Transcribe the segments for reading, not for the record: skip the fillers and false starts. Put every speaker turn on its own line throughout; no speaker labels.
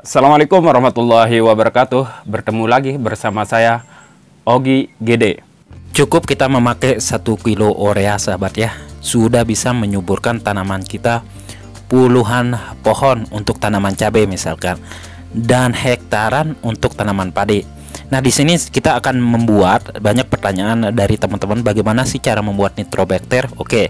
Assalamualaikum warahmatullahi wabarakatuh. Bertemu lagi bersama saya Ogi Gede. Cukup kita memakai 1 kilo urea sahabat ya, sudah bisa menyuburkan tanaman kita puluhan pohon untuk tanaman cabai misalkan, dan hektaran untuk tanaman padi. Nah, di sini kita akan membuat banyak pertanyaan dari teman-teman, bagaimana sih cara membuat nitrobakter? Oke.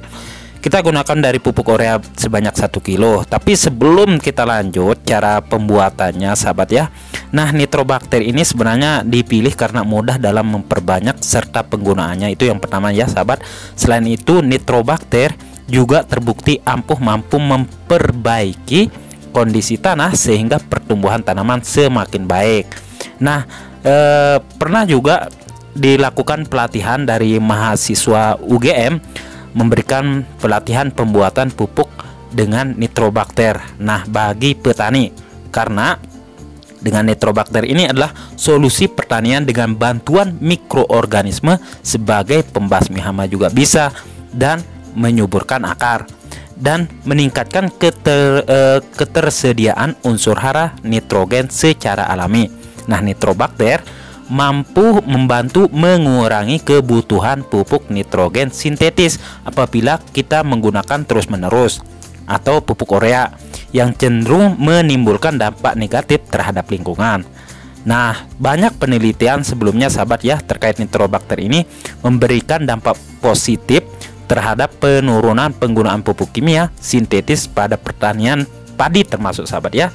Kita gunakan dari pupuk urea sebanyak 1 kilo. Tapi sebelum kita lanjut cara pembuatannya sahabat ya, nah nitrobakter ini sebenarnya dipilih karena mudah dalam memperbanyak serta penggunaannya, itu yang pertama ya sahabat. Selain itu nitrobakter juga terbukti mampu memperbaiki kondisi tanah sehingga pertumbuhan tanaman semakin baik. Nah, pernah juga dilakukan pelatihan dari mahasiswa UGM memberikan pelatihan pembuatan pupuk dengan nitrobakter. Nah, bagi petani, karena dengan nitrobakter ini adalah solusi pertanian dengan bantuan mikroorganisme sebagai pembasmi hama juga bisa, dan menyuburkan akar dan meningkatkan ketersediaan unsur hara nitrogen secara alami. Nah, nitrobakter mampu membantu mengurangi kebutuhan pupuk nitrogen sintetis apabila kita menggunakan terus-menerus atau pupuk urea yang cenderung menimbulkan dampak negatif terhadap lingkungan. Nah, banyak penelitian sebelumnya sahabat ya terkait nitrobakter ini memberikan dampak positif terhadap penurunan penggunaan pupuk kimia sintetis pada pertanian padi termasuk sahabat ya.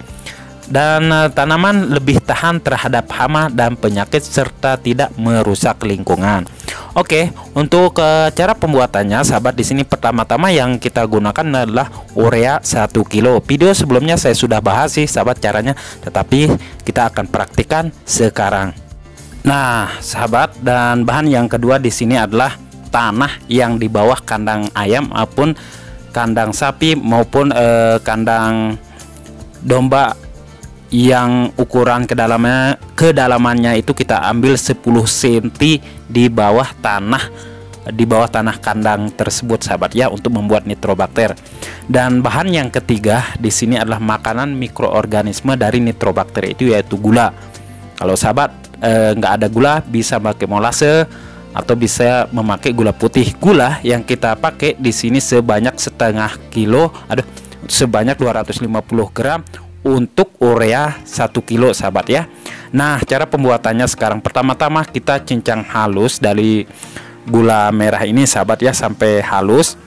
Dan tanaman lebih tahan terhadap hama dan penyakit serta tidak merusak lingkungan. Oke, untuk cara pembuatannya sahabat, di sini pertama-tama yang kita gunakan adalah urea 1 kilo. Video sebelumnya saya sudah bahas sih sahabat caranya, tetapi kita akan praktikkan sekarang. Nah, sahabat, dan bahan yang kedua di sini adalah tanah yang di bawah kandang ayam maupun kandang sapi maupun kandang domba, yang ukuran kedalamannya itu kita ambil 10 cm di bawah tanah kandang tersebut sahabat ya, untuk membuat nitrobakter. Dan bahan yang ketiga di sini adalah makanan mikroorganisme dari nitrobakter itu, yaitu gula. Kalau sahabat nggak ada gula, bisa pakai molase atau bisa memakai gula putih. Gula yang kita pakai di sini sebanyak setengah kilo, sebanyak 250 gram untuk urea 1 kilo sahabat ya. Nah, cara pembuatannya sekarang, pertama-tama kita cincang halus dari gula merah ini sahabat ya, sampai halus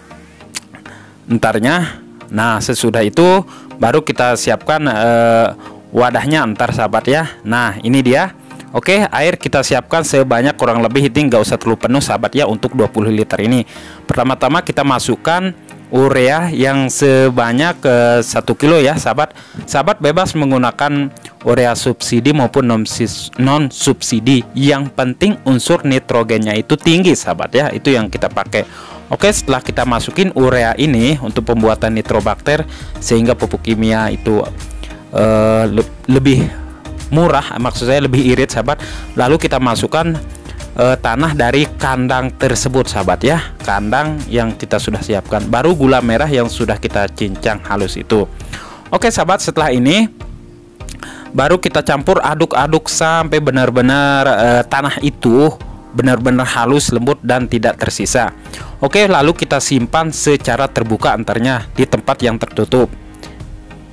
entarnya. Nah, sesudah itu baru kita siapkan wadahnya entar sahabat ya. Nah, ini dia. Oke, air kita siapkan sebanyak kurang lebih, ini nggak usah terlalu penuh sahabat ya, untuk 20 liter ini. Pertama-tama kita masukkan urea yang sebanyak 1 kilo ya sahabat. Sahabat bebas menggunakan urea subsidi maupun non subsidi, yang penting unsur nitrogennya itu tinggi sahabat ya, itu yang kita pakai. Oke, setelah kita masukin urea ini untuk pembuatan nitrobakter sehingga pupuk kimia itu lebih murah, maksud saya lebih irit sahabat, lalu kita masukkan tanah dari kandang tersebut sahabat ya, kandang yang kita sudah siapkan, baru gula merah yang sudah kita cincang halus itu. Oke sahabat, setelah ini baru kita campur aduk-aduk sampai benar-benar tanah itu benar-benar halus, lembut dan tidak tersisa. Oke, lalu kita simpan secara terbuka antarnya di tempat yang tertutup.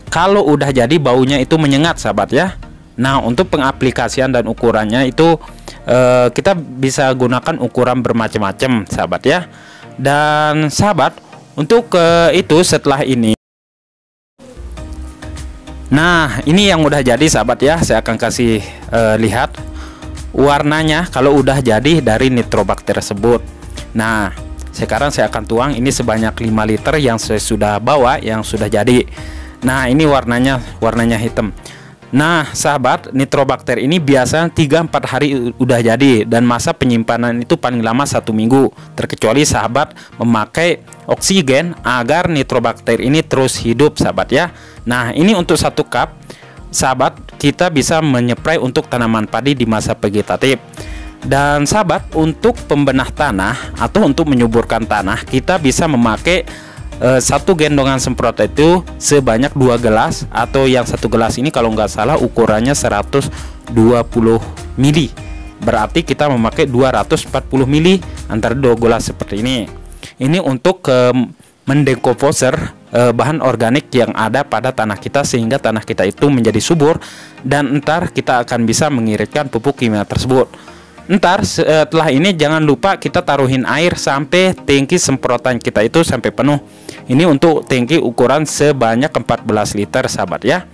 Kalau udah jadi baunya itu menyengat sahabat ya. Nah, untuk pengaplikasian dan ukurannya itu kita bisa gunakan ukuran bermacam-macam sahabat ya. Dan sahabat, untuk itu setelah ini, nah ini yang udah jadi sahabat ya, saya akan kasih lihat warnanya kalau udah jadi dari nitrobakter tersebut. Nah, sekarang saya akan tuang ini sebanyak 5 liter yang saya sudah bawa, yang sudah jadi. Nah, ini warnanya hitam. Nah sahabat, nitrobakter ini biasanya 3-4 hari udah jadi, dan masa penyimpanan itu paling lama 1 minggu, terkecuali sahabat memakai oksigen agar nitrobakter ini terus hidup sahabat ya. Nah, ini untuk 1 cup sahabat, kita bisa menyeprai untuk tanaman padi di masa vegetatif. Dan sahabat, untuk pembenah tanah atau untuk menyuburkan tanah, kita bisa memakai satu gendongan semprot itu sebanyak 2 gelas, atau yang satu gelas ini kalau nggak salah ukurannya 120 mili. Berarti kita memakai 240 mili antara 2 gelas seperti ini. Ini untuk mendekomposer bahan organik yang ada pada tanah kita, sehingga tanah kita itu menjadi subur, dan ntar kita akan bisa mengiritkan pupuk kimia tersebut. Ntar setelah ini jangan lupa kita taruhin air sampai tangki semprotan kita itu sampai penuh. Ini untuk tangki ukuran sebanyak 14 liter sahabat ya.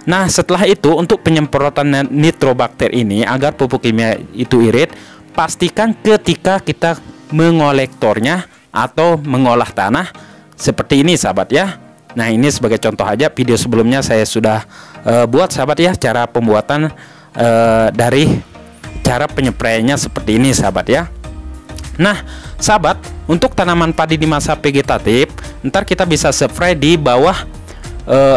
Nah setelah itu untuk penyemprotan nitrobakter ini agar pupuk kimia itu irit, pastikan ketika kita mengolektornya atau mengolah tanah seperti ini sahabat ya. Nah ini sebagai contoh aja, video sebelumnya saya sudah buat sahabat ya, cara pembuatan dari cara penyepraiannya seperti ini sahabat ya. Nah sahabat, untuk tanaman padi di masa vegetatif, ntar kita bisa spray di bawah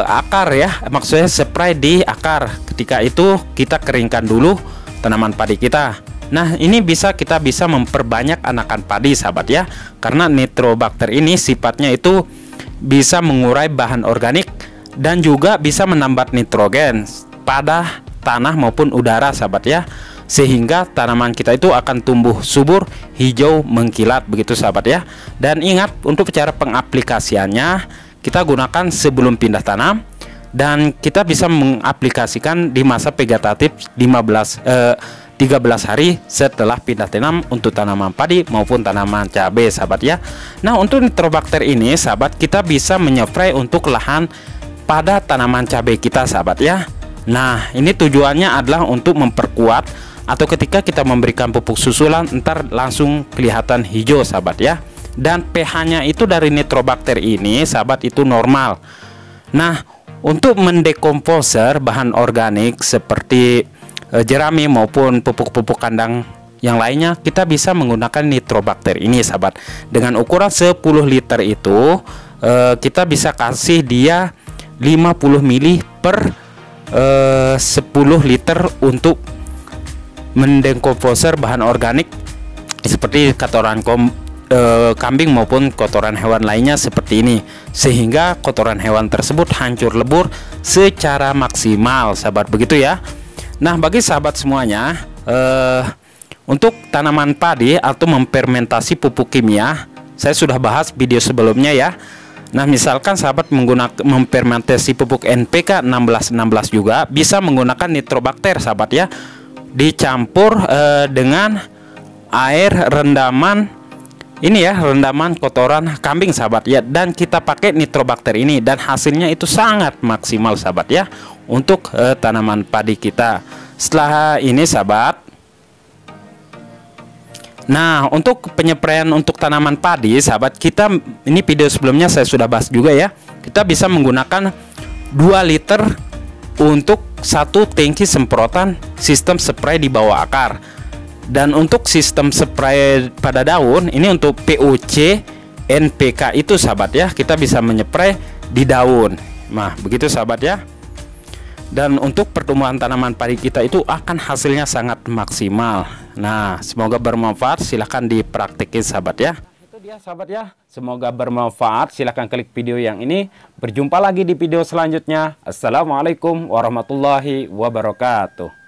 akar ya, maksudnya spray di akar. Ketika itu kita keringkan dulu tanaman padi kita. Nah ini kita bisa memperbanyak anakan padi sahabat ya, karena nitrobakter ini sifatnya itu bisa mengurai bahan organik dan juga bisa menambah nitrogen pada tanah maupun udara sahabat ya, sehingga tanaman kita itu akan tumbuh subur, hijau, mengkilat begitu sahabat ya. Dan ingat, untuk cara pengaplikasiannya kita gunakan sebelum pindah tanam, dan kita bisa mengaplikasikan di masa vegetatif 13 hari setelah pindah tanam untuk tanaman padi maupun tanaman cabai sahabat ya. Nah untuk nitrobakter ini sahabat, kita bisa menyepray untuk lahan pada tanaman cabai kita sahabat ya. Nah ini tujuannya adalah untuk memperkuat, atau ketika kita memberikan pupuk susulan ntar langsung kelihatan hijau sahabat ya. Dan pH-nya itu dari nitrobakter ini sahabat itu normal. Nah untuk mendekomposer bahan organik seperti jerami maupun pupuk-pupuk kandang yang lainnya, kita bisa menggunakan nitrobakter ini sahabat. Dengan ukuran 10 liter itu kita bisa kasih dia 50 mili per 10 liter untuk mendekomposer bahan organik seperti kotoran kambing maupun kotoran hewan lainnya seperti ini, sehingga kotoran hewan tersebut hancur lebur secara maksimal sahabat, begitu ya. Nah bagi sahabat semuanya, untuk tanaman padi atau memfermentasi pupuk kimia, saya sudah bahas video sebelumnya ya. Nah misalkan sahabat menggunakan memfermentasi pupuk NPK 1616 juga bisa menggunakan nitrobakter sahabat ya, dicampur dengan air rendaman ini ya, rendaman kotoran kambing sahabat ya, dan kita pakai nitrobakter ini, dan hasilnya itu sangat maksimal sahabat ya untuk tanaman padi kita. Setelah ini sahabat, nah untuk penyepraian untuk tanaman padi sahabat, kita ini video sebelumnya saya sudah bahas juga ya, kita bisa menggunakan 2 liter untuk satu tangki semprotan sistem spray di bawah akar. Dan untuk sistem spray pada daun ini untuk POC NPK itu sahabat ya, kita bisa menyepray di daun. Nah begitu sahabat ya. Dan untuk pertumbuhan tanaman padi kita itu akan hasilnya sangat maksimal. Nah semoga bermanfaat, silahkan dipraktekin sahabat ya. Itu dia sahabat ya, semoga bermanfaat. Silahkan klik video yang ini. Berjumpa lagi di video selanjutnya. Assalamualaikum warahmatullahi wabarakatuh.